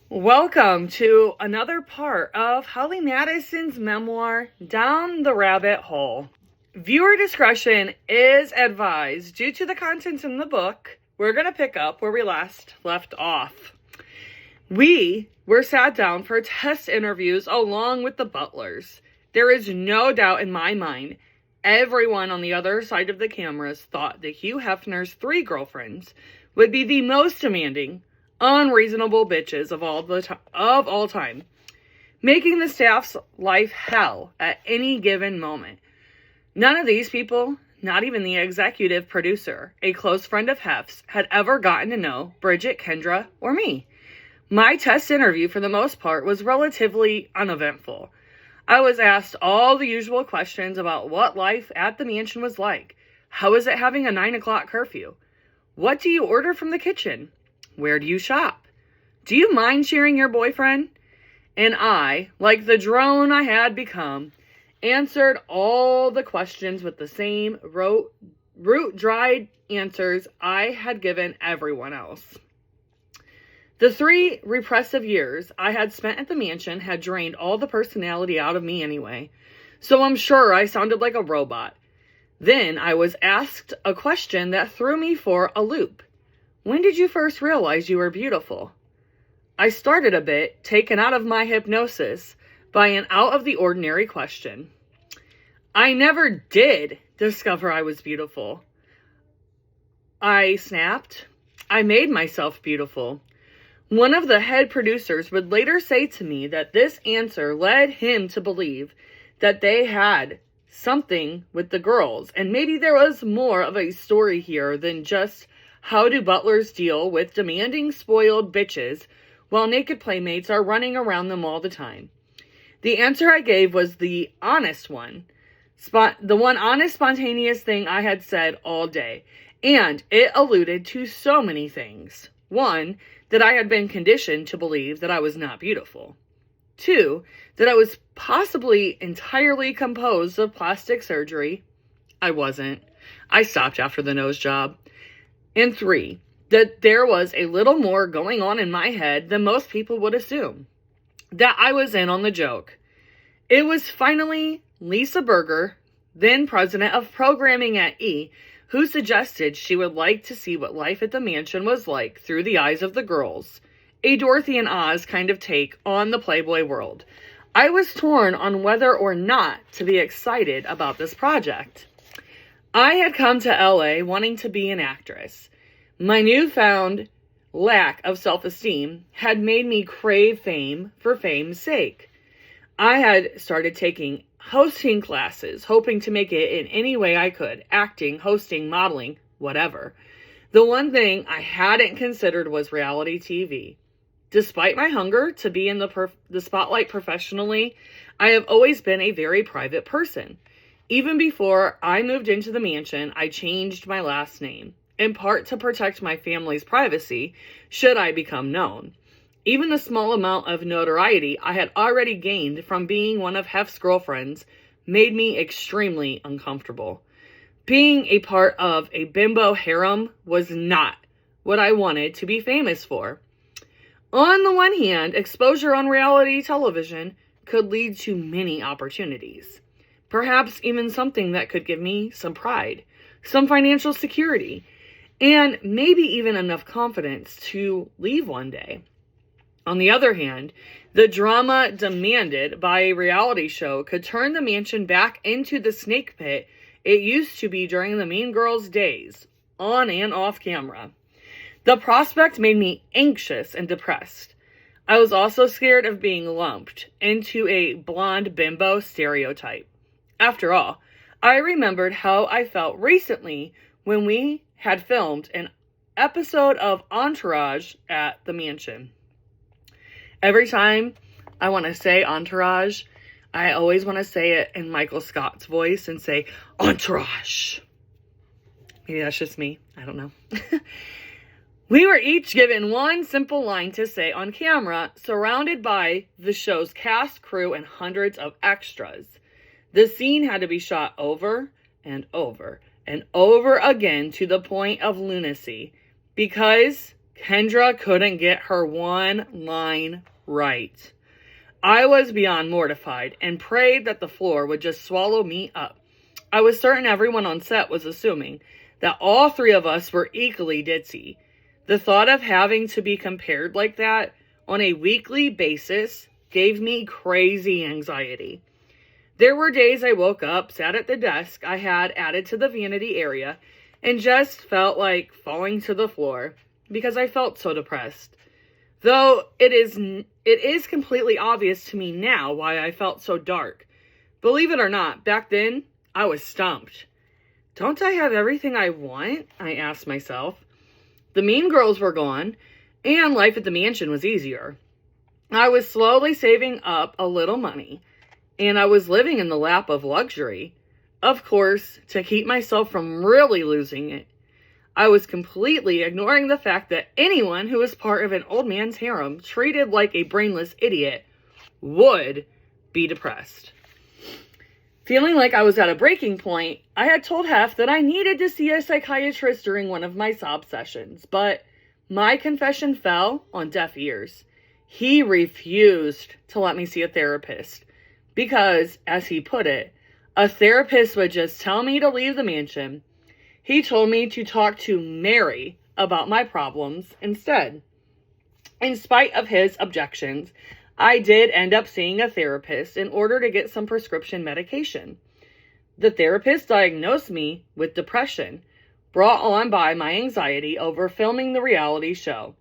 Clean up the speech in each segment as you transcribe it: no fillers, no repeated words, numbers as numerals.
Welcome to another part of Holly Madison's memoir, Down the Rabbit Hole. Viewer discretion is advised. Due to the contents in the book, we're going to pick up where we last left off. We were sat down for test interviews along with the butlers. There is no doubt in my mind, everyone on the other side of the cameras thought that Hugh Hefner's 3 girlfriends would be the most demanding, unreasonable bitches of all time, making the staff's life hell at any given moment. None of these people, not even the executive producer, a close friend of Hef's, had ever gotten to know Bridget, Kendra, or me. My test interview, for the most part, was relatively uneventful. I was asked all the usual questions about what life at the mansion was like. How is it having a 9 o'clock curfew? What do you order from the kitchen? Where do you shop? Do you mind sharing your boyfriend? And I, like the drone I had become, answered all the questions with the same root-dried answers I had given everyone else. The 3 repressive years I had spent at the mansion had drained all the personality out of me anyway, so I'm sure I sounded like a robot. Then I was asked a question that threw me for a loop. When did you first realize you were beautiful? I started a bit, taken out of my hypnosis by an out-of-the-ordinary question. I never did discover I was beautiful. I snapped. I made myself beautiful. One of the head producers would later say to me that this answer led him to believe that they had something with the girls, and maybe there was more of a story here than just how do butlers deal with demanding, spoiled bitches while naked playmates are running around them all the time. The answer I gave was the honest one. The one honest, spontaneous thing I had said all day. And it alluded to so many things. 1, that I had been conditioned to believe that I was not beautiful. 2, that I was possibly entirely composed of plastic surgery. I wasn't. I stopped after the nose job. And 3, that there was a little more going on in my head than most people would assume. That I was in on the joke. It was finally Lisa Berger, then president of programming at E, who suggested she would like to see what life at the mansion was like through the eyes of the girls. A Dorothy and Oz kind of take on the Playboy world. I was torn on whether or not to be excited about this project. I had come to LA wanting to be an actress. My newfound lack of self-esteem had made me crave fame for fame's sake. I had started taking hosting classes, hoping to make it in any way I could. Acting, hosting, modeling, whatever. The one thing I hadn't considered was reality TV. Despite my hunger to be in the spotlight professionally, I have always been a very private person. Even before I moved into the mansion, I changed my last name, in part to protect my family's privacy should I become known. Even the small amount of notoriety I had already gained from being one of Hef's girlfriends made me extremely uncomfortable. Being a part of a bimbo harem was not what I wanted to be famous for. On the one hand, exposure on reality television could lead to many opportunities. Perhaps even something that could give me some pride, some financial security, and maybe even enough confidence to leave one day. On the other hand, the drama demanded by a reality show could turn the mansion back into the snake pit it used to be during the Mean Girls days, on and off camera. The prospect made me anxious and depressed. I was also scared of being lumped into a blonde bimbo stereotype. After all, I remembered how I felt recently when we had filmed an episode of Entourage at the mansion. Every time I want to say Entourage, I always want to say it in Michael Scott's voice and say, Entourage. Maybe that's just me. I don't know. We were each given one simple line to say on camera, surrounded by the show's cast, crew, and hundreds of extras. The scene had to be shot over and over and over again to the point of lunacy, because Kendra couldn't get her one line right. I was beyond mortified and prayed that the floor would just swallow me up. I was certain everyone on set was assuming that all three of us were equally ditzy. The thought of having to be compared like that on a weekly basis gave me crazy anxiety. There were days I woke up, sat at the desk I had added to the vanity area, and just felt like falling to the floor because I felt so depressed. Though it is completely obvious to me now why I felt so dark. Believe it or not, back then, I was stumped. Don't I have everything I want? I asked myself. The mean girls were gone, and life at the mansion was easier. I was slowly saving up a little money, and I was living in the lap of luxury. Of course, to keep myself from really losing it, I was completely ignoring the fact that anyone who was part of an old man's harem treated like a brainless idiot would be depressed. Feeling like I was at a breaking point, I had told Hef that I needed to see a psychiatrist during one of my sob sessions, but my confession fell on deaf ears. He refused to let me see a therapist because, as he put it, a therapist would just tell me to leave the mansion. He told me to talk to Mary about my problems instead. In spite of his objections, I did end up seeing a therapist in order to get some prescription medication. The therapist diagnosed me with depression, brought on by my anxiety over filming the reality show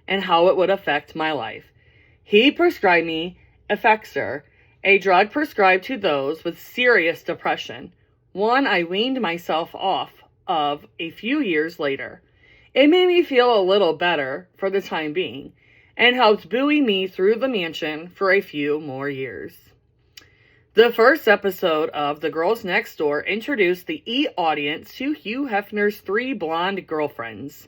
and how it would affect my life. He prescribed me Effexor, a drug prescribed to those with serious depression, one I weaned myself off of a few years later. It made me feel a little better for the time being, and helped buoy me through the mansion for a few more years. The first episode of The Girls Next Door introduced the audience to Hugh Hefner's 3 blonde girlfriends.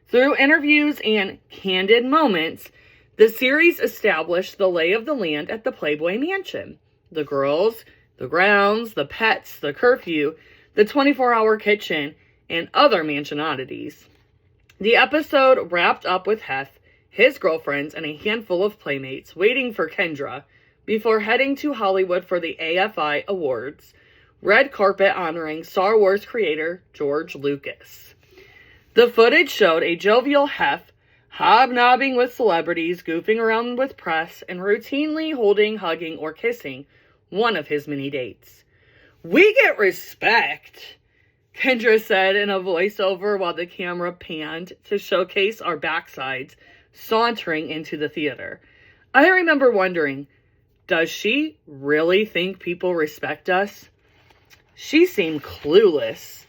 Through interviews and candid moments, the series established the lay of the land at the Playboy mansion. The girls, the grounds, the pets, the curfew, the 24-hour kitchen, and other mansion oddities. The episode wrapped up with Hef, his girlfriends, and a handful of playmates waiting for Kendra before heading to Hollywood for the AFI Awards, red carpet honoring Star Wars creator George Lucas. The footage showed a jovial Hef hobnobbing with celebrities, goofing around with press, and routinely holding, hugging, or kissing one of his many dates. "We get respect," Kendra said in a voiceover while the camera panned to showcase our backsides sauntering into the theater. I remember wondering, does she really think people respect us? She seemed clueless.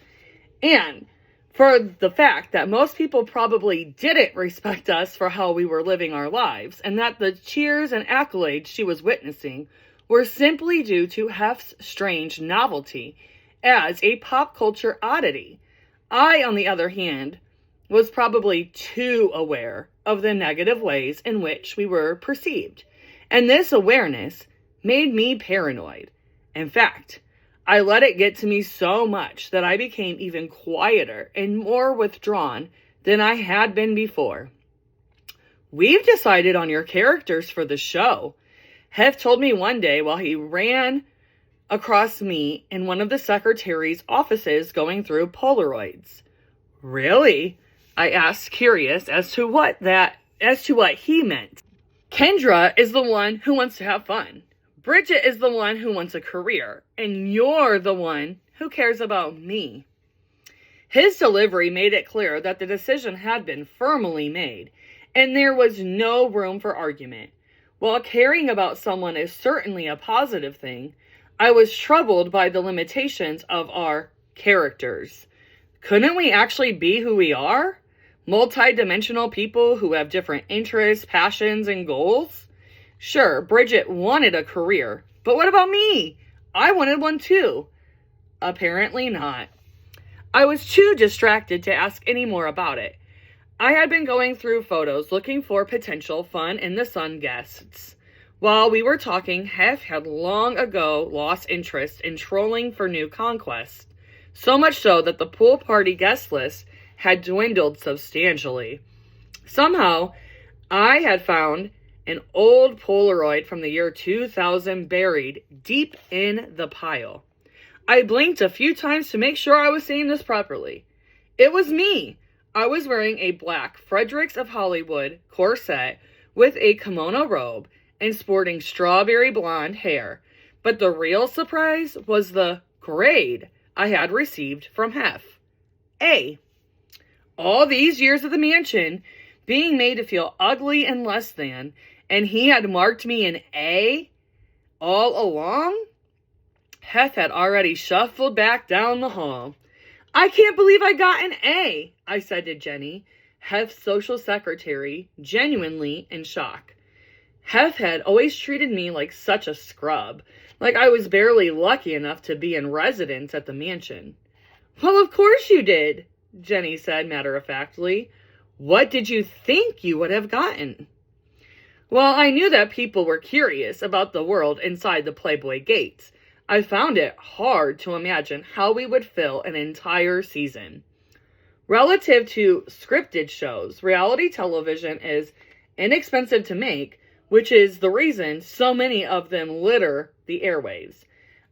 And for the fact that most people probably didn't respect us for how we were living our lives, and that the cheers and accolades she was witnessing were simply due to Hef's strange novelty as a pop culture oddity. I, on the other hand, was probably too aware of the negative ways in which we were perceived, and this awareness made me paranoid. In fact, I let it get to me so much that I became even quieter and more withdrawn than I had been before. "We've decided on your characters for the show," Hef told me one day while he ran across me in one of the secretary's offices going through Polaroids. "Really?" I asked, curious as to what he meant. "Kendra is the one who wants to have fun. Bridget is the one who wants a career, and you're the one who cares about me." His delivery made it clear that the decision had been firmly made, and there was no room for argument. While caring about someone is certainly a positive thing, I was troubled by the limitations of our characters. Couldn't we actually be who we are? Multi-dimensional people who have different interests, passions, and goals? Sure, Bridget wanted a career, but what about me? I wanted one too. Apparently not. I was too distracted to ask any more about it. I had been going through photos looking for potential fun in the sun guests. While we were talking, Hef had long ago lost interest in trolling for new conquests, so much so that the pool party guest list had dwindled substantially. Somehow, I had found an old Polaroid from the year 2000 buried deep in the pile. I blinked a few times to make sure I was saying this properly. It was me. I was wearing a black Fredericks of Hollywood corset with a kimono robe and sporting strawberry blonde hair. But the real surprise was the grade I had received from Hef. A. All these years at the mansion, being made to feel ugly and less than, and he had marked me an A all along? Hef had already shuffled back down the hall. I can't believe I got an A, I said to Jenny, Hef's social secretary, genuinely in shock. Hef had always treated me like such a scrub, like I was barely lucky enough to be in residence at the mansion. Well, of course you did, Jenny said matter-of-factly. What did you think you would have gotten? Well, I knew that people were curious about the world inside the Playboy gates. I found it hard to imagine how we would fill an entire season. Relative to scripted shows, reality television is inexpensive to make, which is the reason so many of them litter the airwaves.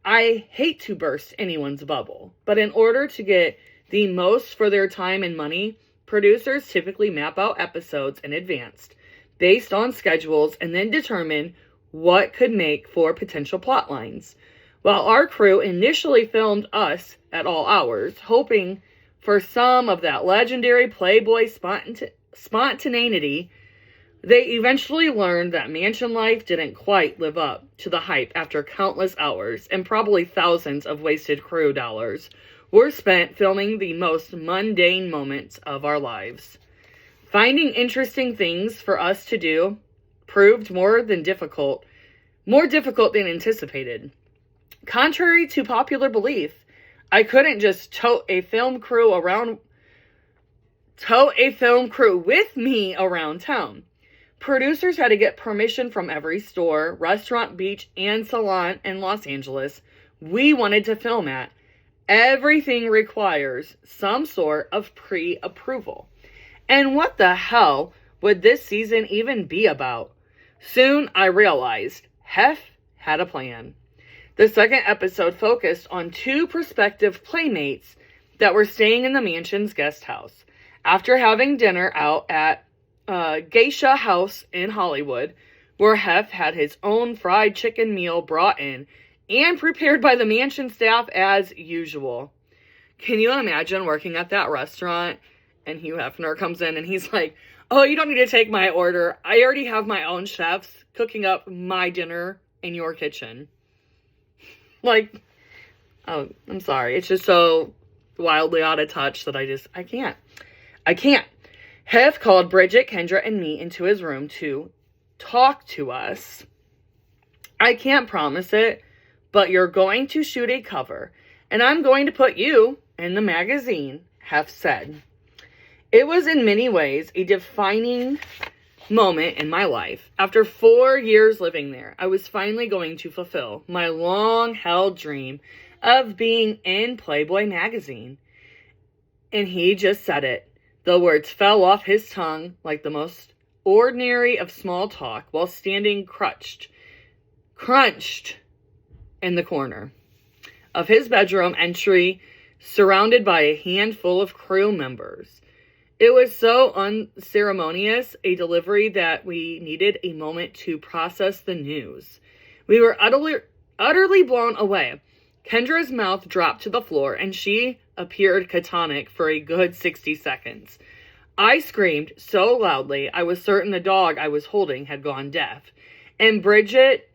I hate to burst anyone's bubble, but in order to get the most for their time and money, producers typically map out episodes in advance, based on schedules, and then determine what could make for potential plot lines. While our crew initially filmed us at all hours, hoping for some of that legendary Playboy spontaneity, they eventually learned that mansion life didn't quite live up to the hype after countless hours, and probably thousands of wasted crew dollars were spent filming the most mundane moments of our lives. Finding interesting things for us to do proved more difficult than anticipated. Contrary to popular belief, I couldn't just tote a film crew with me around town. Producers had to get permission from every store, restaurant, beach, and salon in Los Angeles we wanted to film at. Everything requires some sort of pre-approval. And what the hell would this season even be about? Soon I realized Hef had a plan. The second episode focused on two prospective playmates that were staying in the mansion's guest house. After having dinner out at Geisha House in Hollywood, where Hef had his own fried chicken meal brought in and prepared by the mansion staff as usual. Can you imagine working at that restaurant and Hugh Hefner comes in and he's like, oh, you don't need to take my order. I already have my own chefs cooking up my dinner in your kitchen. Like, oh, I'm sorry. It's just so wildly out of touch that I can't. Hef called Bridget, Kendra, and me into his room to talk to us. I can't promise it, but you're going to shoot a cover, and I'm going to put you in the magazine, Hef said. It was in many ways a defining moment in my life. After 4 years living there, I was finally going to fulfill my long-held dream of being in Playboy magazine. And he just said it. The words fell off his tongue like the most ordinary of small talk while standing crunched in the corner of his bedroom entry, surrounded by a handful of crew members. It was so unceremonious a delivery that we needed a moment to process the news. We were utterly blown away. Kendra's mouth dropped to the floor, and she appeared catatonic for a good 60 seconds. I screamed so loudly I was certain the dog I was holding had gone deaf, and Bridget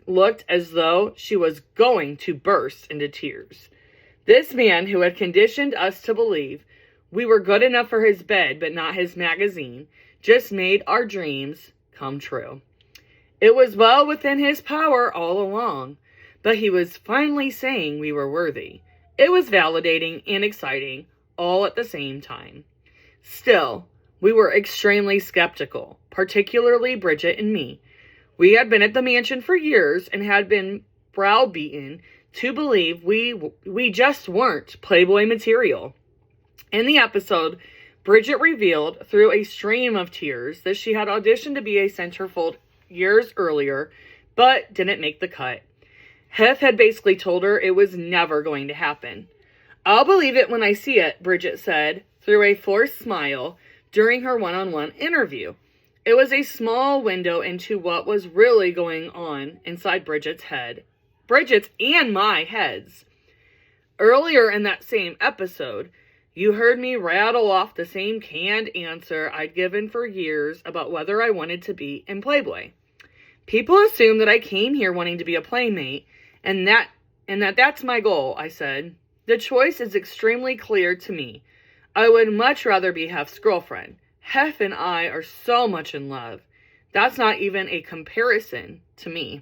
looked as though she was going to burst into tears. This man who had conditioned us to believe we were good enough for his bed, but not his magazine, just made our dreams come true. It was well within his power all along, but he was finally saying we were worthy. It was validating and exciting, all at the same time. Still, we were extremely skeptical, particularly Bridget and me. We had been at the mansion for years and had been browbeaten to believe we just weren't Playboy material. In the episode, Bridget revealed through a stream of tears that she had auditioned to be a centerfold years earlier, but didn't make the cut. Hef had basically told her it was never going to happen. "I'll believe it when I see it," Bridget said through a forced smile during her one-on-one interview. It was a small window into what was really going on inside Bridget's and my heads. Earlier in that same episode, you heard me rattle off the same canned answer I'd given for years about whether I wanted to be in Playboy. People assume that I came here wanting to be a playmate, and that's my goal, I said. The choice is extremely clear to me. I would much rather be Hef's girlfriend. Hef and I are so much in love. That's not even a comparison to me.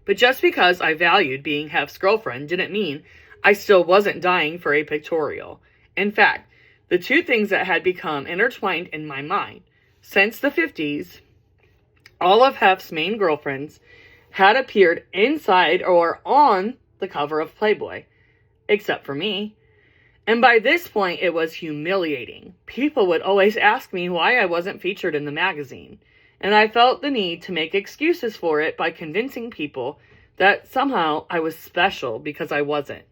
But just because I valued being Hef's girlfriend didn't mean I still wasn't dying for a pictorial. In fact, the two things that had become intertwined in my mind since the 50s, all of Hef's main girlfriends had appeared inside or on the cover of Playboy, except for me. And by this point, it was humiliating. People would always ask me why I wasn't featured in the magazine, and I felt the need to make excuses for it by convincing people that somehow I was special because I wasn't.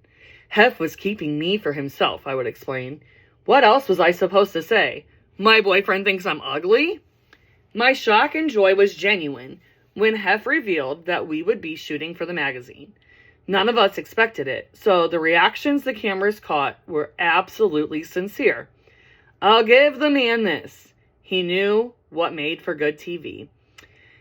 Hef was keeping me for himself, I would explain. What else was I supposed to say? My boyfriend thinks I'm ugly? My shock and joy was genuine when Hef revealed that we would be shooting for the magazine. None of us expected it, so the reactions the cameras caught were absolutely sincere. I'll give the man this. He knew what made for good TV.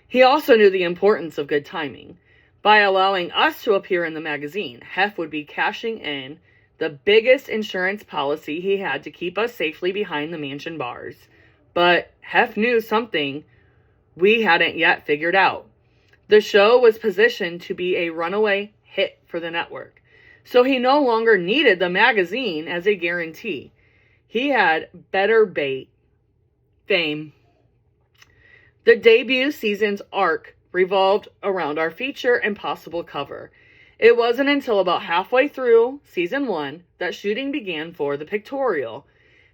He also knew the importance of good timing. By allowing us to appear in the magazine, Hef would be cashing in the biggest insurance policy he had to keep us safely behind the mansion bars. But Hef knew something we hadn't yet figured out. The show was positioned to be a runaway hit for the network, so he no longer needed the magazine as a guarantee. He had better bait: fame. The debut season's arc revolved around our feature and possible cover. It wasn't until about halfway through season 1 that shooting began for the Pictorial.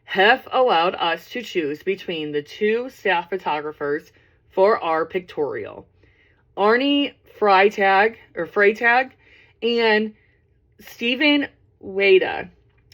Hef allowed us to choose between the two staff photographers for our Pictorial, Arnie Freitag and Stephen Wada.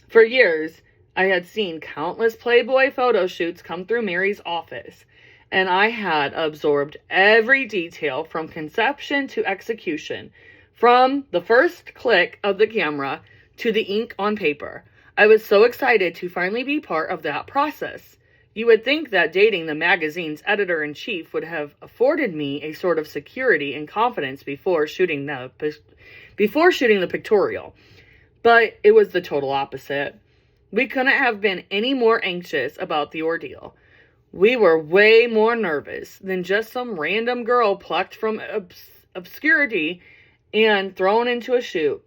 For years, I had seen countless Playboy photo shoots come through Mary's office, and I had absorbed every detail from conception to execution, from the first click of the camera to the ink on paper. I was so excited to finally be part of that process. You would think that dating the magazine's editor-in-chief would have afforded me a sort of security and confidence before shooting the Pictorial, but it was the total opposite. We couldn't have been any more anxious about the ordeal. We were way more nervous than just some random girl plucked from obscurity and thrown into a shoot.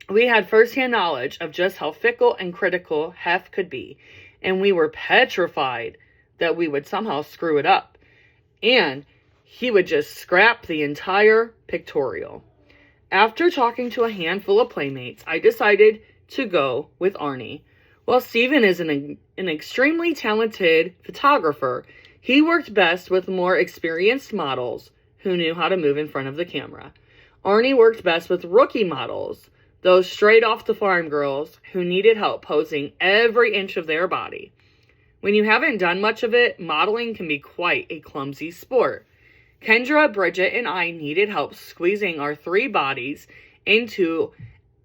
We had firsthand knowledge of just how fickle and critical Hef could be, and we were petrified that we would somehow screw it up, and he would just scrap the entire Pictorial. After talking to a handful of playmates, I decided to go with Arnie. While Steven is an extremely talented photographer, he worked best with more experienced models who knew how to move in front of the camera. Arnie worked best with rookie models, those straight off the farm girls who needed help posing every inch of their body. When you haven't done much of it, modeling can be quite a clumsy sport. Kendra, Bridget, and I needed help squeezing our three bodies into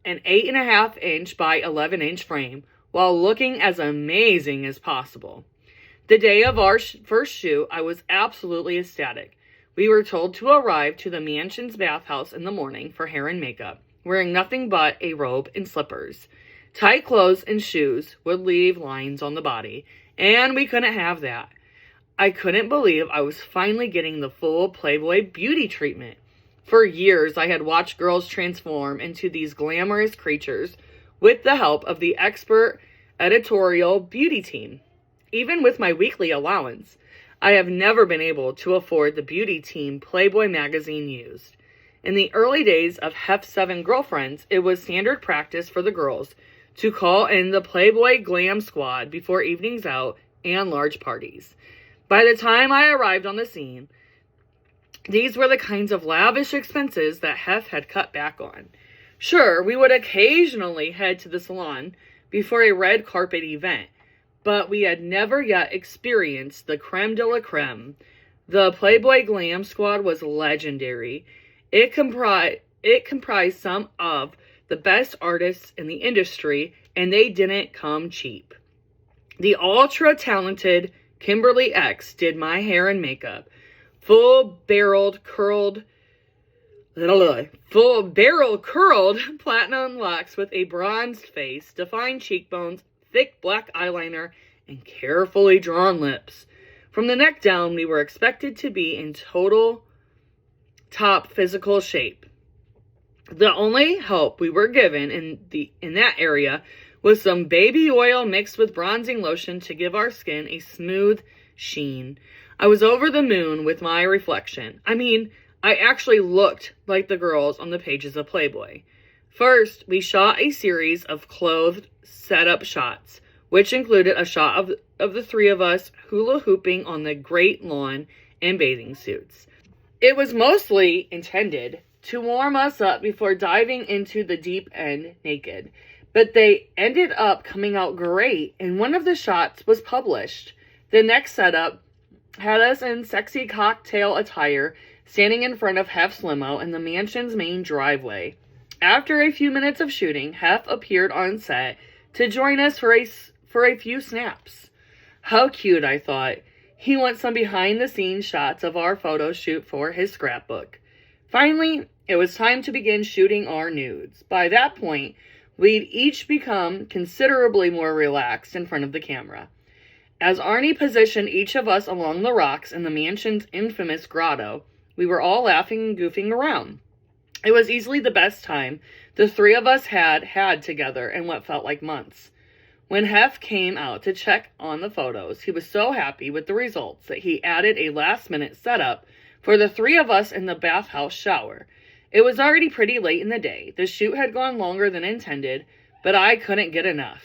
an 8.5-inch by 11-inch frame while looking as amazing as possible. The day of our first shoot, I was absolutely ecstatic. We were told to arrive to the mansion's bathhouse in the morning for hair and makeup, wearing nothing but a robe and slippers. Tight clothes and shoes would leave lines on the body, and we couldn't have that. I couldn't believe I was finally getting the full Playboy beauty treatment. For years, I had watched girls transform into these glamorous creatures with the help of the expert editorial beauty team. Even with my weekly allowance, I have never been able to afford the beauty team Playboy magazine used. In the early days of Hef's 7 Girlfriends, it was standard practice for the girls to call in the Playboy glam squad before evenings out and large parties. By the time I arrived on the scene, these were the kinds of lavish expenses that Hef had cut back on. Sure, we would occasionally head to the salon before a red carpet event, but we had never yet experienced the creme de la creme. The Playboy Glam Squad was legendary. It comprised some of the best artists in the industry, and they didn't come cheap. The ultra-talented Kimberly X did my hair and makeup. Full-barrel curled platinum locks with a bronzed face, defined cheekbones, thick black eyeliner, and carefully drawn lips. From the neck down, we were expected to be in total top physical shape. The only help we were given in that area was some baby oil mixed with bronzing lotion to give our skin a smooth sheen. I was over the moon with my reflection. I actually looked like the girls on the pages of Playboy. First, we shot a series of clothed setup shots, which included a shot of the three of us hula hooping on the great lawn in bathing suits. It was mostly intended to warm us up before diving into the deep end naked, but they ended up coming out great, and one of the shots was published. The next setup had us in sexy cocktail attire, standing in front of Hef's limo in the mansion's main driveway. After a few minutes of shooting, Hef appeared on set to join us for a few snaps. How cute, I thought. He wants some behind-the-scenes shots of our photo shoot for his scrapbook. Finally, it was time to begin shooting our nudes. By that point, we'd each become considerably more relaxed in front of the camera. As Arnie positioned each of us along the rocks in the mansion's infamous grotto, we were all laughing and goofing around. It was easily the best time the three of us had together in what felt like months. When Hef came out to check on the photos, he was so happy with the results that he added a last-minute setup for the three of us in the bathhouse shower. It was already pretty late in the day. The shoot had gone longer than intended, but I couldn't get enough.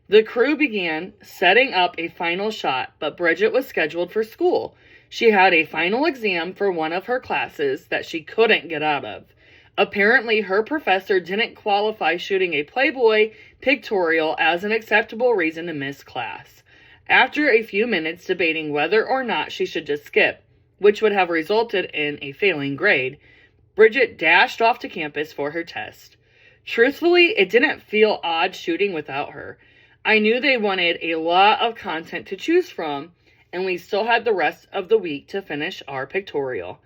The crew began setting up a final shot, but Bridget was scheduled for school. She had a final exam for one of her classes that she couldn't get out of. Apparently, her professor didn't qualify shooting a Playboy pictorial as an acceptable reason to miss class. After a few minutes debating whether or not she should just skip, which would have resulted in a failing grade, Bridget dashed off to campus for her test. Truthfully, it didn't feel odd shooting without her. I knew they wanted a lot of content to choose from, and we still had the rest of the week to finish our pictorial.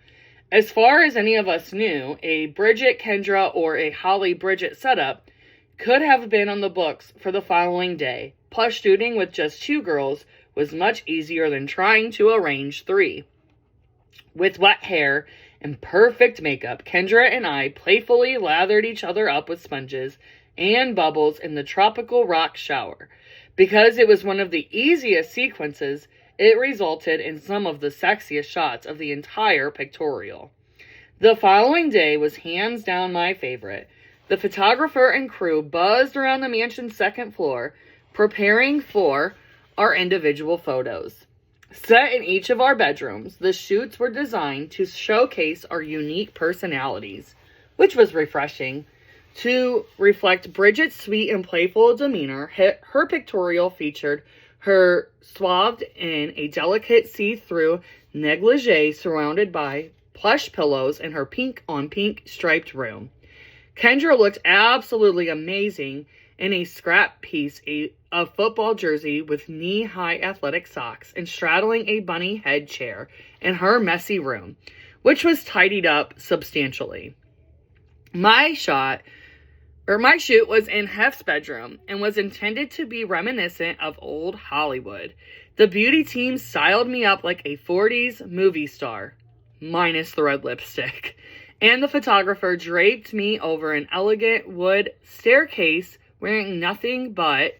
As far as any of us knew, a Bridget Kendra or a Holly Bridget setup could have been on the books for the following day. Plus, shooting with just two girls was much easier than trying to arrange three. With wet hair and perfect makeup, Kendra and I playfully lathered each other up with sponges and bubbles in the tropical rock shower. Because it was one of the easiest sequences, it resulted in some of the sexiest shots of the entire pictorial. The following day was hands down my favorite. The photographer and crew buzzed around the mansion's second floor, preparing for our individual photos. Set in each of our bedrooms, the shoots were designed to showcase our unique personalities, which was refreshing. To reflect Bridget's sweet and playful demeanor, her pictorial featured her swathed in a delicate see-through negligee surrounded by plush pillows in her pink-on-pink striped room. Kendra looked absolutely amazing in a scrap piece of football jersey with knee-high athletic socks and straddling a bunny head chair in her messy room, which was tidied up substantially. My shoot was in Hef's bedroom and was intended to be reminiscent of old Hollywood. The beauty team styled me up like a 40s movie star, minus the red lipstick, and the photographer draped me over an elegant wood staircase wearing nothing but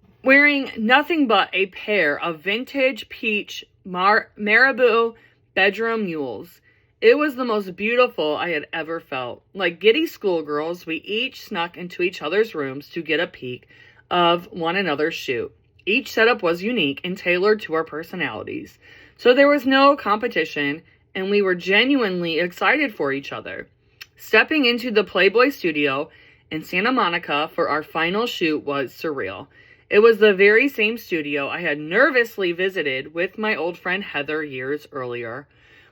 a pair of vintage peach marabou bedroom mules. It was the most beautiful I had ever felt. Like giddy schoolgirls, we each snuck into each other's rooms to get a peek of one another's shoot. Each setup was unique and tailored to our personalities, so there was no competition, and we were genuinely excited for each other. Stepping into the Playboy studio in Santa Monica for our final shoot was surreal. It was the very same studio I had nervously visited with my old friend Heather years earlier.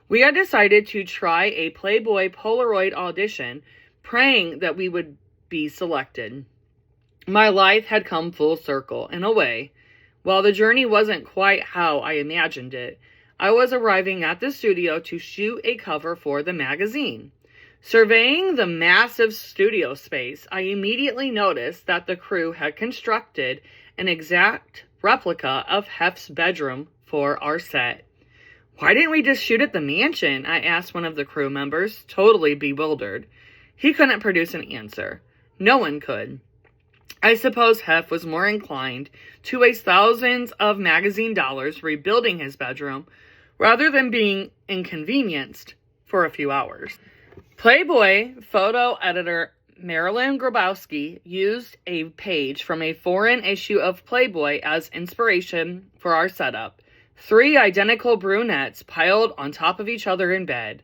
We had decided to try a Playboy Polaroid audition, praying that we would be selected. My life had come full circle, in a way. While the journey wasn't quite how I imagined it, I was arriving at the studio to shoot a cover for the magazine. Surveying the massive studio space, I immediately noticed that the crew had constructed an exact replica of Hef's bedroom for our set. "Why didn't we just shoot at the mansion?" I asked one of the crew members, totally bewildered. He couldn't produce an answer. No one could. I suppose Hef was more inclined to waste thousands of magazine dollars rebuilding his bedroom rather than being inconvenienced for a few hours. Playboy photo editor Marilyn Grabowski used a page from a foreign issue of Playboy as inspiration for our setup. 3 identical brunettes piled on top of each other in bed.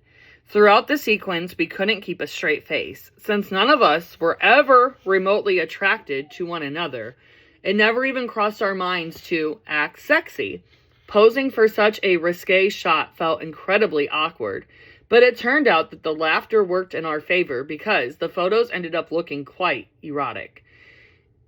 Throughout the sequence, we couldn't keep a straight face. Since none of us were ever remotely attracted to one another, it never even crossed our minds to act sexy. Posing for such a risque shot felt incredibly awkward, but it turned out that the laughter worked in our favor because the photos ended up looking quite erotic.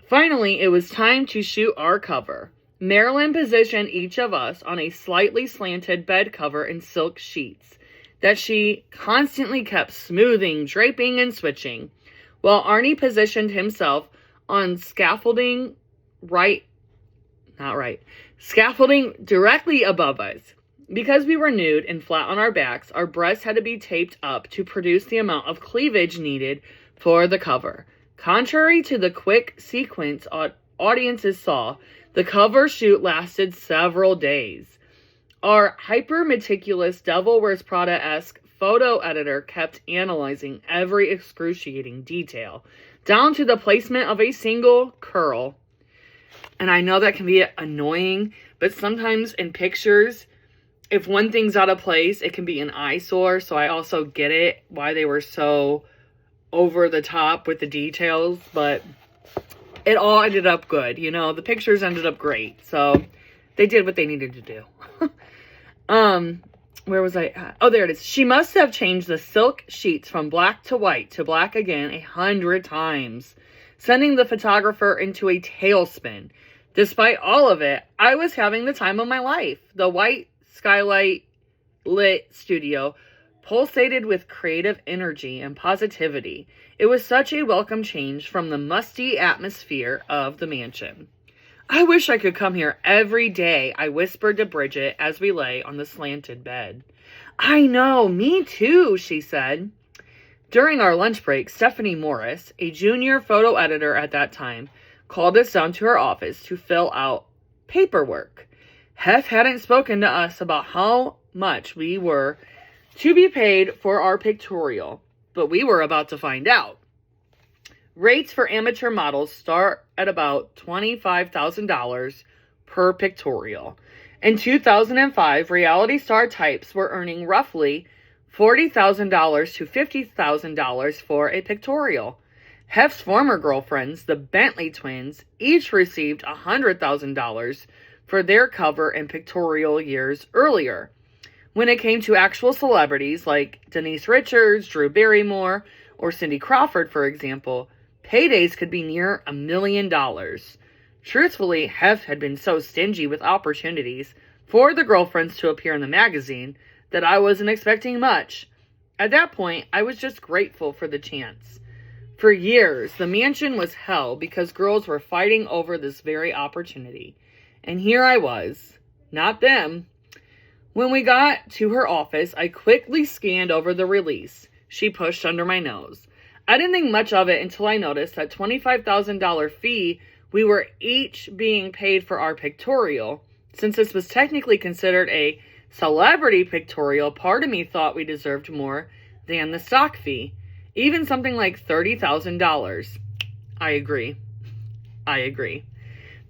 Finally, it was time to shoot our cover. Marilyn positioned each of us on a slightly slanted bed cover in silk sheets that she constantly kept smoothing, draping, and switching, while Arnie positioned himself on scaffolding directly above us. Because we were nude and flat on our backs, our breasts had to be taped up to produce the amount of cleavage needed for the cover. Contrary to the quick sequence audiences saw, the cover shoot lasted several days. Our hyper-meticulous Devil Wears Prada-esque photo editor kept analyzing every excruciating detail, down to the placement of a single curl. And I know that can be annoying, but sometimes in pictures, if one thing's out of place, it can be an eyesore. So I also get it, why they were so over the top with the details, but it all ended up good. You know, the pictures ended up great. So they did what they needed to do. Where was I at? Oh, there it is. She must have changed the silk sheets from black to white to black again 100 times, sending the photographer into a tailspin. Despite all of it, I was having the time of my life. The white skylight lit studio pulsated with creative energy and positivity. It was such a welcome change from the musty atmosphere of the mansion. "I wish I could come here every day," I whispered to Bridget as we lay on the slanted bed. "I know, me too," she said. During our lunch break, Stephanie Morris, a junior photo editor at that time, called us down to her office to fill out paperwork. Hef hadn't spoken to us about how much we were to be paid for our pictorial, but we were about to find out. Rates for amateur models start at about $25,000 per pictorial. In 2005, reality star types were earning roughly $40,000 to $50,000 for a pictorial. Hef's former girlfriends, the Bentley twins, each received $100,000 for their cover and pictorial years earlier. When it came to actual celebrities like Denise Richards, Drew Barrymore, or Cindy Crawford, for example, paydays could be near $1 million. Truthfully, Hef had been so stingy with opportunities for the girlfriends to appear in the magazine that I wasn't expecting much. At that point, I was just grateful for the chance. For years, the mansion was hell because girls were fighting over this very opportunity. And here I was. Not them. When we got to her office, I quickly scanned over the release she pushed under my nose. I didn't think much of it until I noticed that $25,000 fee we were each being paid for our pictorial. Since this was technically considered a celebrity pictorial, part of me thought we deserved more than the stock fee. Even something like $30,000. I agree.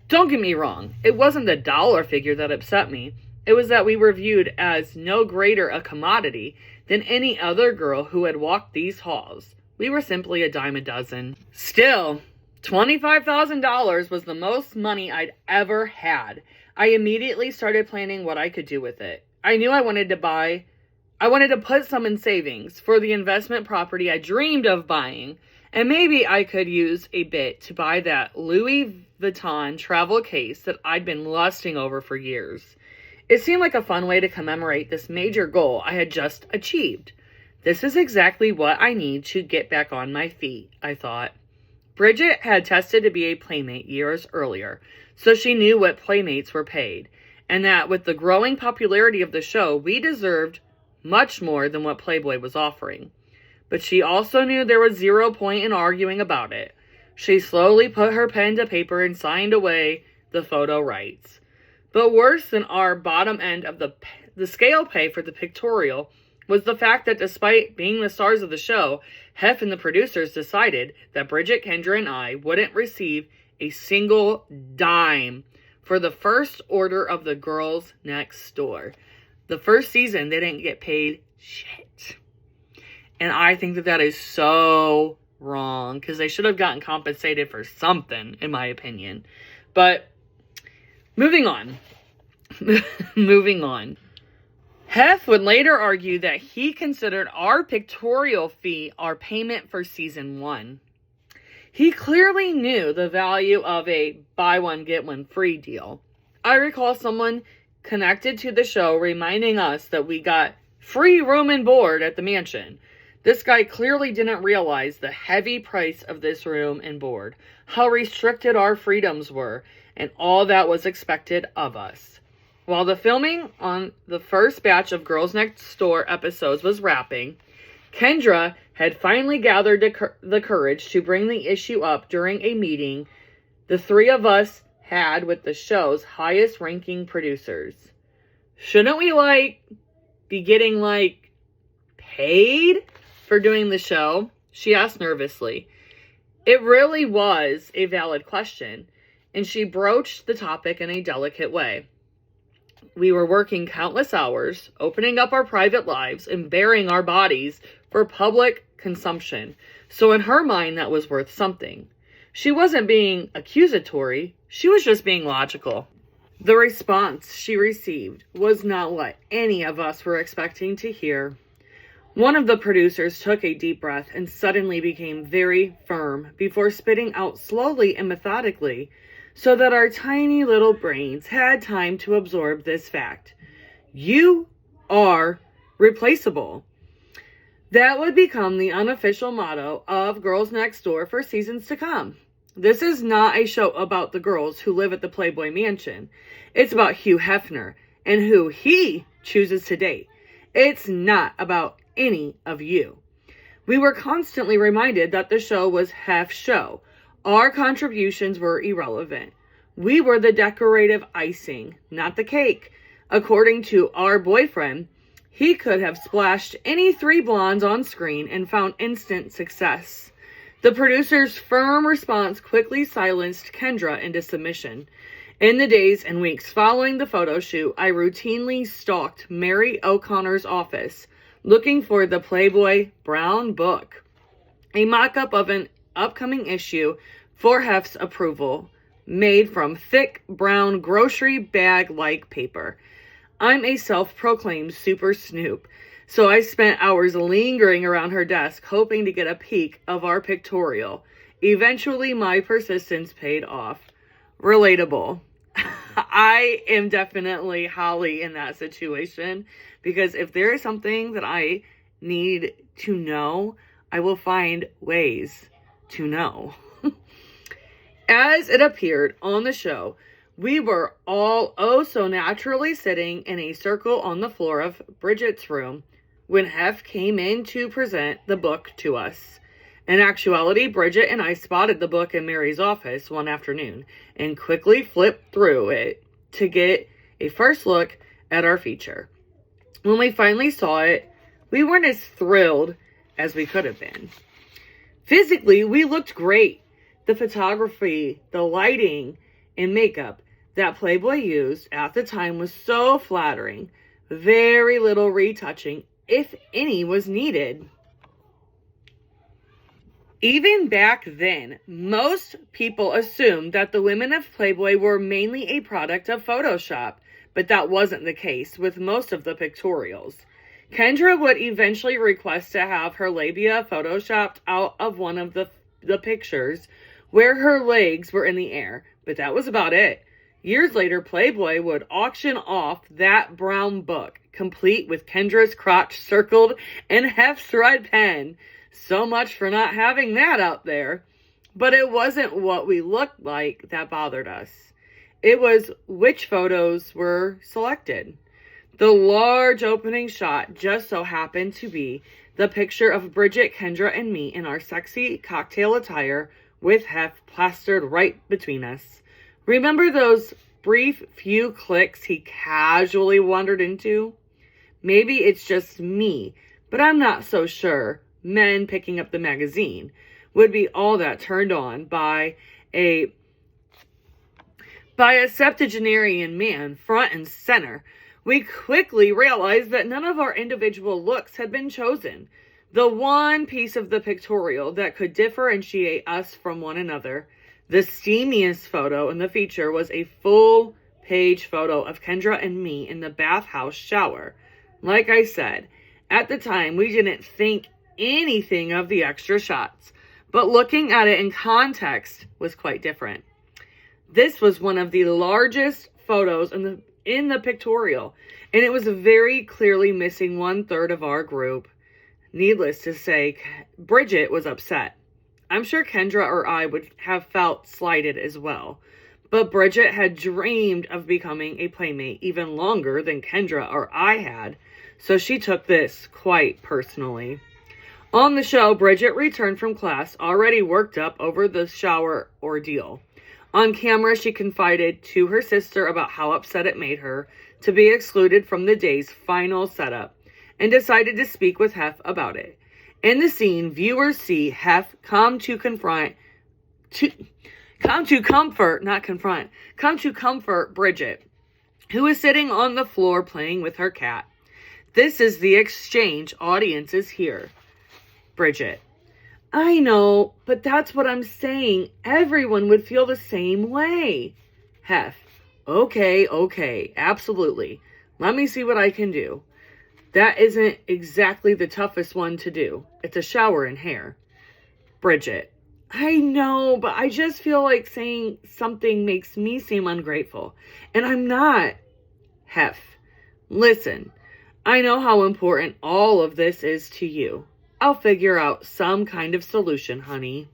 Don't get me wrong, it wasn't the dollar figure that upset me. It was that we were viewed as no greater a commodity than any other girl who had walked these halls. We were simply a dime a dozen. Still, $25,000 was the most money I'd ever had. I immediately started planning what I could do with it. I knew I wanted to put some in savings for the investment property I dreamed of buying, and maybe I could use a bit to buy that Louis Vuitton travel case that I'd been lusting over for years. It seemed like a fun way to commemorate this major goal I had just achieved. This is exactly what I need to get back on my feet, I thought. Bridget had tested to be a playmate years earlier, so she knew what playmates were paid, and that with the growing popularity of the show, we deserved much more than what Playboy was offering. But she also knew there was zero point in arguing about it. She slowly put her pen to paper and signed away the photo rights. But worse than our bottom end of the scale pay for the Pictorial was the fact that despite being the stars of the show, Hef and the producers decided that Bridget, Kendra, and I wouldn't receive a single dime for the first order of the Girls Next Door. The first season, they didn't get paid shit. And I think that that is so wrong, because they should have gotten compensated for something, in my opinion. But moving on. Moving on. Hef would later argue that he considered our pictorial fee our payment for season 1. He clearly knew the value of a buy one, get one free deal. I recall someone connected to the show reminding us that we got free room and board at the mansion. This guy clearly didn't realize the heavy price of this room and board, how restricted our freedoms were, and all that was expected of us. While the filming on the first batch of Girls Next Door episodes was wrapping, Kendra had finally gathered the courage to bring the issue up during a meeting the three of us had with the show's highest ranking producers. Shouldn't we, be getting, paid for doing the show? She asked nervously. It really was a valid question, and she broached the topic in a delicate way. We were working countless hours, opening up our private lives and baring our bodies for public consumption. So in her mind, that was worth something. She wasn't being accusatory. She was just being logical. The response she received was not what any of us were expecting to hear. One of the producers took a deep breath and suddenly became very firm before spitting out slowly and methodically, so that our tiny little brains had time to absorb this fact. You are replaceable. That would become the unofficial motto of Girls Next Door for seasons to come. This is not a show about the girls who live at the Playboy Mansion. It's about Hugh Hefner and who he chooses to date. It's not about any of you. We were constantly reminded that the show was Hef's show. Our contributions were irrelevant. We were the decorative icing, not the cake. According to our boyfriend, he could have splashed any 3 blondes on screen and found instant success. The producer's firm response quickly silenced Kendra into submission. In the days and weeks following the photo shoot, I routinely stalked Mary O'Connor's office, looking for the Playboy Brown Book, a mock-up of an upcoming issue for Hef's approval, made from thick brown grocery bag-like paper. I'm a self-proclaimed super snoop, so I spent hours lingering around her desk hoping to get a peek of our pictorial. Eventually, my persistence paid off. Relatable. I am definitely Holly in that situation, because if there is something that I need to know, I will find ways to know. As it appeared on the show, we were all oh so naturally sitting in a circle on the floor of Bridget's room when Hef came in to present the book to us. In actuality, Bridget and I spotted the book in Mary's office one afternoon and quickly flipped through it to get a first look at our feature. When we finally saw it, we weren't as thrilled as we could have been. Physically, we looked great. The photography, the lighting, and makeup that Playboy used at the time was so flattering. Very little retouching, if any, was needed. Even back then, most people assumed that the women of Playboy were mainly a product of Photoshop, but that wasn't the case with most of the pictorials. Kendra would eventually request to have her labia photoshopped out of one of the pictures where her legs were in the air, but that was about it. Years later, Playboy would auction off that brown book, complete with Kendra's crotch circled and Hef's red pen. So much for not having that out there. But it wasn't what we looked like that bothered us. It was which photos were selected. The large opening shot just so happened to be the picture of Bridget, Kendra, and me in our sexy cocktail attire with Hef plastered right between us. Remember those brief few clicks he casually wandered into? Maybe it's just me, but I'm not so sure men picking up the magazine would be all that turned on by a septuagenarian man front and center. We quickly realized that none of our individual looks had been chosen. The one piece of the pictorial that could differentiate us from one another, the steamiest photo in the feature, was a full-page photo of Kendra and me in the bathhouse shower. Like I said, at the time, we didn't think anything of the extra shots, but looking at it in context was quite different. This was one of the largest photos in the pictorial, and it was very clearly missing 1/3 of our group. Needless to say, Bridget was upset. I'm sure Kendra or I would have felt slighted as well, but Bridget had dreamed of becoming a playmate even longer than Kendra or I had, so she took this quite personally. On the show, Bridget returned from class already worked up over the shower ordeal. On camera, she confided to her sister about how upset it made her to be excluded from the day's final setup, and decided to speak with Hef about it. In the scene, viewers see Hef come to comfort Bridget, who is sitting on the floor playing with her cat. This is the exchange audiences hear. Bridget: I know, but that's what I'm saying. Everyone would feel the same way. Hef: Okay, absolutely. Let me see what I can do. That isn't exactly the toughest one to do. It's a shower and hair. Bridget: I know, but I just feel like saying something makes me seem ungrateful, and I'm not. Hef: Listen, I know how important all of this is to you. I'll figure out some kind of solution, honey.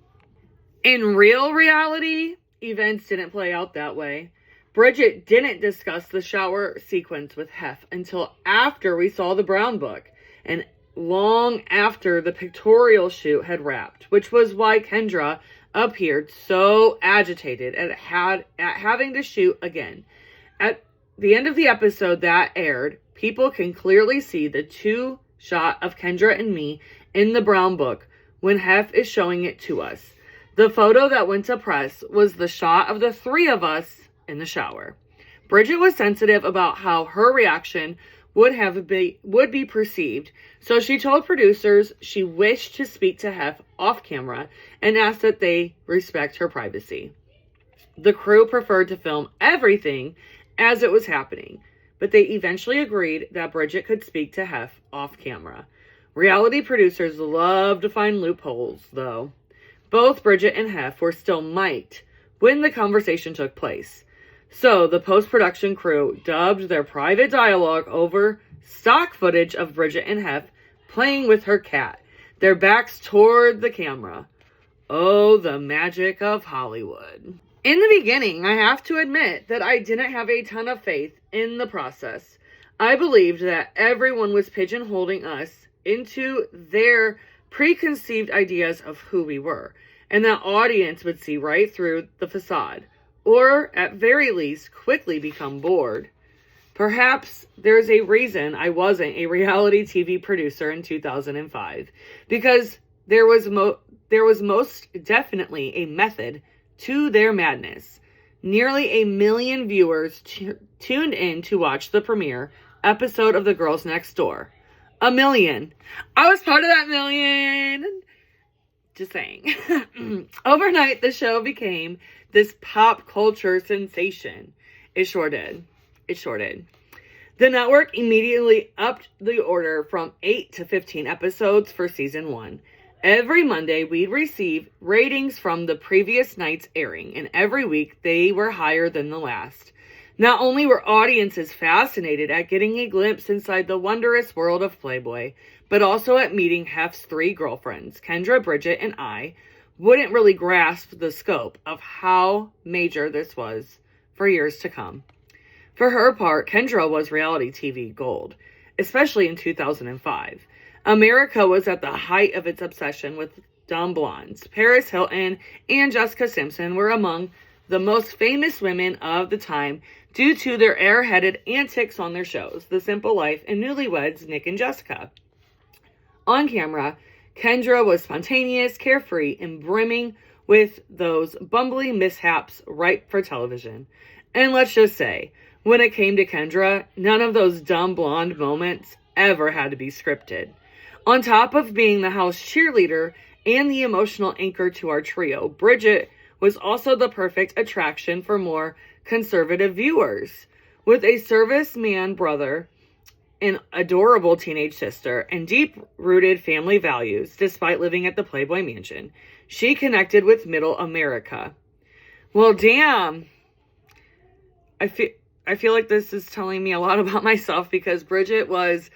In real reality, events didn't play out that way. Bridget didn't discuss the shower sequence with Hef until after we saw the Brown Book, and long after the pictorial shoot had wrapped, which was why Kendra appeared so agitated at having to shoot again. At the end of the episode that aired, people can clearly see the two shot of Kendra and me in the Brown Book when Hef is showing it to us. The photo that went to press was the shot of the three of us in the shower. Bridget was sensitive about how her reaction would be perceived, so she told producers she wished to speak to Hef off camera and asked that they respect her privacy. The crew preferred to film everything as it was happening, but they eventually agreed that Bridget could speak to Hef off camera. Reality producers love to find loopholes, though. Both Bridget and Hef were still mic'd when the conversation took place. So the post-production crew dubbed their private dialogue over stock footage of Bridget and Hef playing with her cat, their backs toward the camera. Oh, the magic of Hollywood. In the beginning, I have to admit that I didn't have a ton of faith in the process. I believed that everyone was pigeonholing us into their preconceived ideas of who we were, and that audience would see right through the facade, or at very least quickly become bored. Perhaps there's a reason I wasn't a reality TV producer in 2005, because there was most definitely a method to their madness. Nearly 1 million viewers tuned in to watch the premiere episode of The Girls Next Door. 1 million. I was part of that million. Just saying. Overnight, the show became this pop culture sensation. It sure did. It sure did. The network immediately upped the order from 8 to 15 episodes for season 1. Every Monday, we'd receive ratings from the previous night's airing, and every week they were higher than the last. Not only were audiences fascinated at getting a glimpse inside the wondrous world of Playboy, but also at meeting Hef's 3 girlfriends, Kendra, Bridget, and I, wouldn't really grasp the scope of how major this was for years to come. For her part, Kendra was reality TV gold, especially in 2005. America was at the height of its obsession with dumb blondes. Paris Hilton and Jessica Simpson were among the most famous women of the time due to their airheaded antics on their shows, The Simple Life and Newlyweds, Nick and Jessica. On camera, Kendra was spontaneous, carefree, and brimming with those bumbling mishaps ripe for television. And let's just say, when it came to Kendra, none of those dumb blonde moments ever had to be scripted. On top of being the house cheerleader and the emotional anchor to our trio, Bridget was also the perfect attraction for more conservative viewers. With a serviceman brother, an adorable teenage sister, and deep-rooted family values, despite living at the Playboy Mansion, she connected with middle America. Well, damn. I feel like this is telling me a lot about myself because Bridget was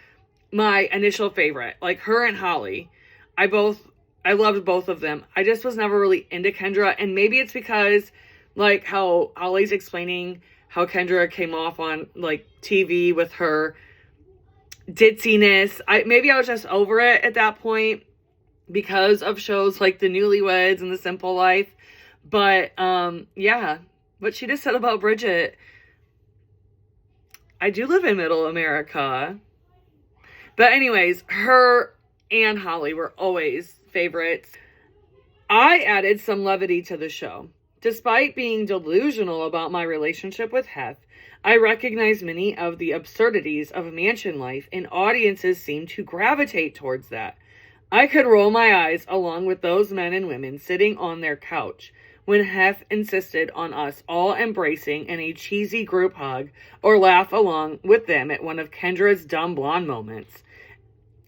my initial favorite. Like her and Holly. I loved both of them. I just was never really into Kendra, and maybe it's because like how Holly's explaining how Kendra came off on like TV with her ditziness. Maybe I was just over it at that point because of shows like The Newlyweds and The Simple Life. But yeah, what she just said about Bridget, I do live in middle America. But anyways, her and Holly were always favorites. I added some levity to the show. Despite being delusional about my relationship with Hef, I recognized many of the absurdities of mansion life, and audiences seemed to gravitate towards that. I could roll my eyes along with those men and women sitting on their couch when Hef insisted on us all embracing in a cheesy group hug or laugh along with them at one of Kendra's dumb blonde moments,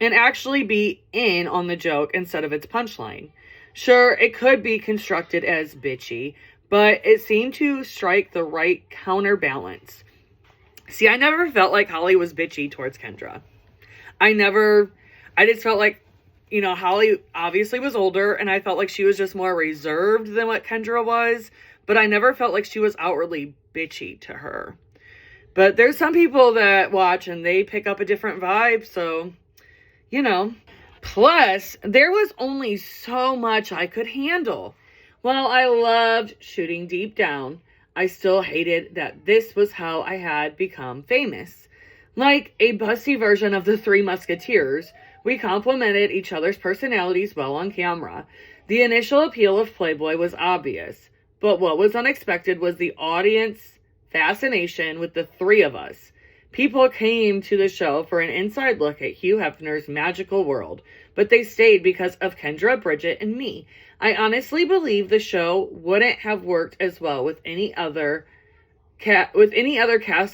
and actually be in on the joke instead of its punchline. Sure, it could be constructed as bitchy, but it seemed to strike the right counterbalance. See, I never felt like Holly was bitchy towards Kendra. I just felt like, Holly obviously was older, and I felt like she was just more reserved than what Kendra was, but I never felt like she was outwardly bitchy to her. But there's some people that watch and they pick up a different vibe, so, Plus, there was only so much I could handle. While I loved shooting deep down, I still hated that this was how I had become famous. Like a busty version of the Three Musketeers, we complemented each other's personalities well on camera. The initial appeal of Playboy was obvious, but what was unexpected was the audience fascination with the three of us. People came to the show for an inside look at Hugh Hefner's magical world, but they stayed because of Kendra, Bridget, and me. I honestly believe the show wouldn't have worked as well with any other cast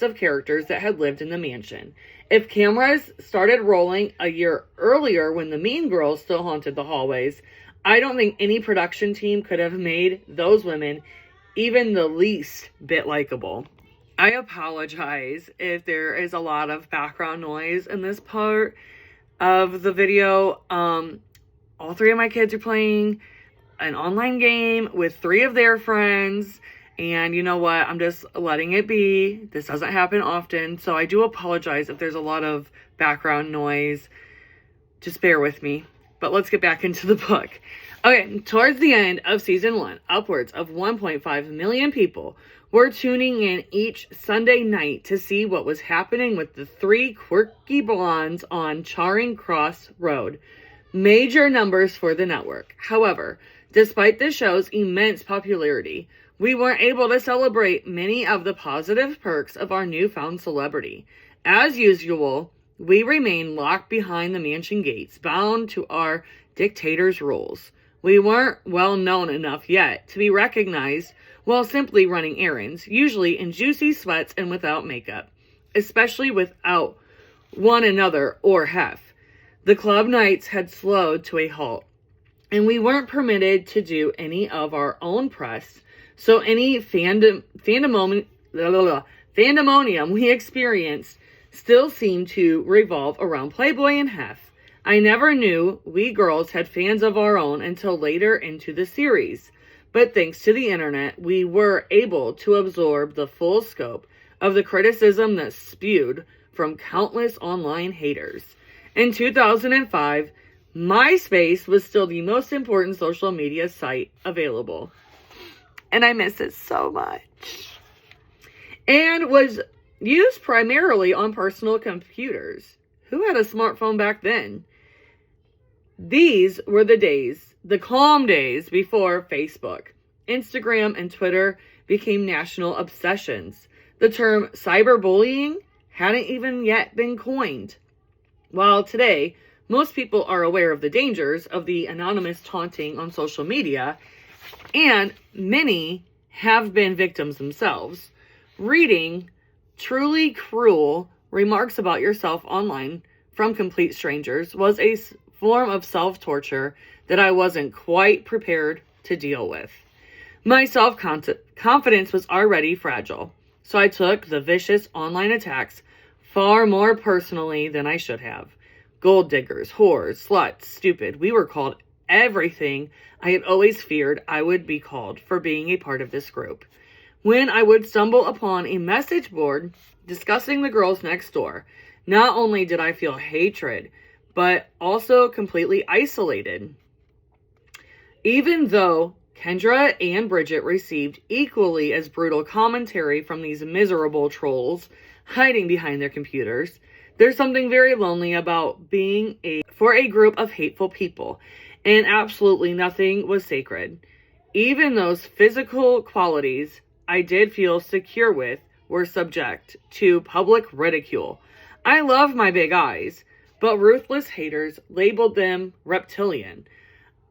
of characters that had lived in the mansion. If cameras started rolling a year earlier when the Mean Girls still haunted the hallways, I don't think any production team could have made those women even the least bit likable. I apologize if there is a lot of background noise in this part of the video. All three of my kids are playing an online game with three of their friends, and you know what? I'm just letting it be. This doesn't happen often, so I do apologize if there's a lot of background noise. Just bear with me. But let's get back into the book. Okay, towards the end of season 1, upwards of 1.5 million people were tuning in each Sunday night to see what was happening with the three quirky blondes on Charing Cross Road. Major numbers for the network. However, despite the show's immense popularity, We weren't able to celebrate many of the positive perks of our newfound celebrity. As usual, we remained locked behind the mansion gates, bound to our dictator's rules. We weren't well known enough yet to be recognized while simply running errands, usually in juicy sweats and without makeup, especially without one another or Hef. The club nights had slowed to a halt, and we weren't permitted to do any of our own press, so any fandemonium we experienced still seemed to revolve around Playboy and Hef. I never knew we girls had fans of our own until later into the series, but thanks to the internet, we were able to absorb the full scope of the criticism that spewed from countless online haters. In 2005, MySpace was still the most important social media site available, and I miss it so much, and was used primarily on personal computers. Who had a smartphone back then? These were the calm days before Facebook, Instagram, and Twitter became national obsessions. The term cyberbullying hadn't even yet been coined. While today, most people are aware of the dangers of the anonymous taunting on social media, and many have been victims themselves. Reading truly cruel remarks about yourself online from complete strangers was a form of self-torture that I wasn't quite prepared to deal with. My self-confidence was already fragile, so I took the vicious online attacks far more personally than I should have. Gold diggers, whores, sluts, stupid. We were called everything I had always feared I would be called for being a part of this group. When I would stumble upon a message board discussing the girls next door, not only did I feel hatred, but also completely isolated. Even though Kendra and Bridget received equally as brutal commentary from these miserable trolls hiding behind their computers, there's something very lonely about being for a group of hateful people, and absolutely nothing was sacred. Even those physical qualities I did feel secure with were subject to public ridicule. I love my big eyes, but ruthless haters labeled them reptilian.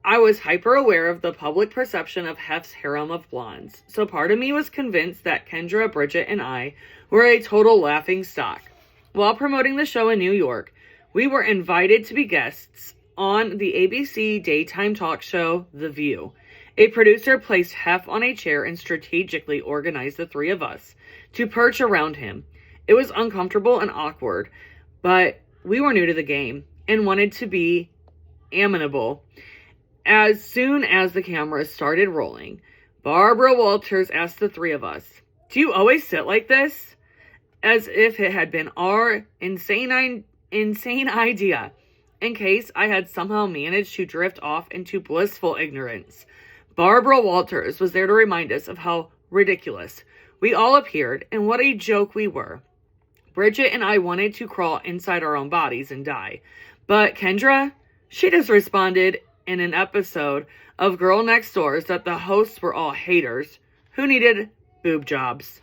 I was hyper aware of the public perception of Hef's harem of blondes, so part of me was convinced that Kendra, Bridget, and I were a total laughing stock. While promoting the show in New York, we were invited to be guests on the ABC daytime talk show, The View. A producer placed Hef on a chair and strategically organized the three of us to perch around him. It was uncomfortable and awkward, but we were new to the game and wanted to be amenable. As soon as the cameras started rolling, Barbara Walters asked the three of us, "Do you always sit like this?" As if it had been our insane idea, in case I had somehow managed to drift off into blissful ignorance. Barbara Walters was there to remind us of how ridiculous we all appeared and what a joke we were. Bridget and I wanted to crawl inside our own bodies and die. But Kendra, she just responded in an episode of Girl Next Door that the hosts were all haters who needed boob jobs.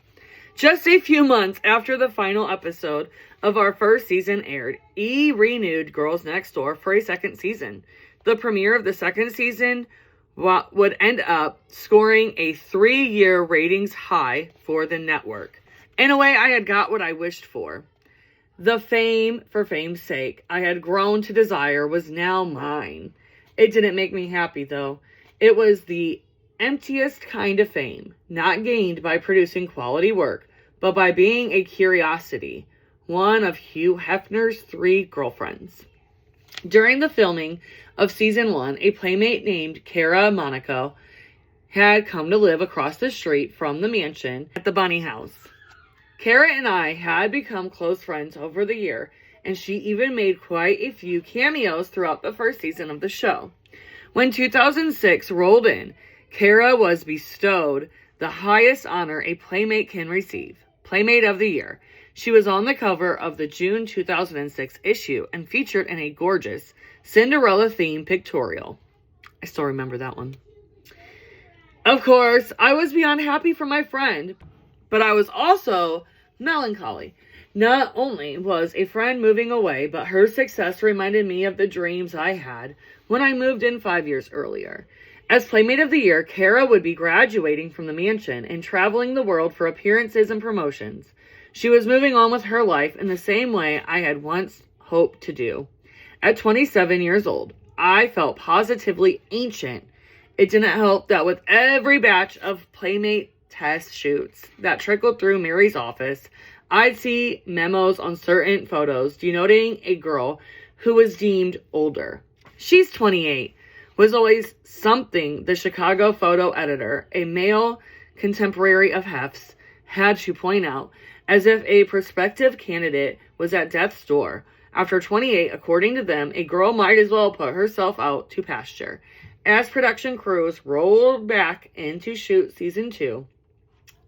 Just a few months after the final episode of our first season aired, E! renewed Girls Next Door for a second season. The premiere of the second season would end up scoring a 3-year ratings high for the network. In a way, I had got what I wished for. The fame for fame's sake I had grown to desire was now mine. It didn't make me happy, though. It was the emptiest kind of fame, not gained by producing quality work, but by being a curiosity, one of Hugh Hefner's 3 girlfriends. During the filming of season 1, a playmate named Cara Monaco had come to live across the street from the mansion at the Bunny House. Cara and I had become close friends over the year, and she even made quite a few cameos throughout the first season of the show. When 2006 rolled in, Cara was bestowed the highest honor a playmate can receive, Playmate of the Year. She was on the cover of the June 2006 issue and featured in a gorgeous Cinderella-themed pictorial. I still remember that one. Of course, I was beyond happy for my friend, but I was also melancholy. Not only was a friend moving away, but her success reminded me of the dreams I had when I moved in 5 years earlier. As Playmate of the Year, Kara would be graduating from the mansion and traveling the world for appearances and promotions. She was moving on with her life in the same way I had once hoped to do. At 27 years old, I felt positively ancient. It didn't help that with every batch of Playmate test shoots that trickled through Mary's office, I'd see memos on certain photos denoting a girl who was deemed older. She's 28, was always something the Chicago photo editor, a male contemporary of Hef's, had to point out, as if a prospective candidate was at death's door. After 28, according to them, a girl might as well put herself out to pasture. As production crews rolled back into shoot season 2,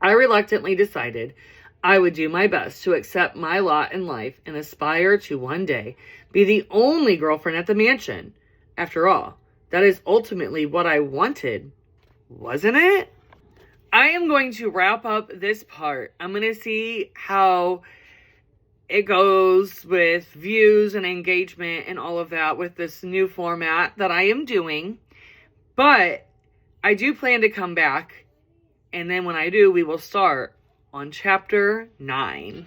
I reluctantly decided I would do my best to accept my lot in life and aspire to one day be the only girlfriend at the mansion. After all, that is ultimately what I wanted, wasn't it? I am going to wrap up this part. I'm going to see how it goes with views and engagement and all of that with this new format that I am doing. But I do plan to come back. And then when I do, we will start on chapter 9.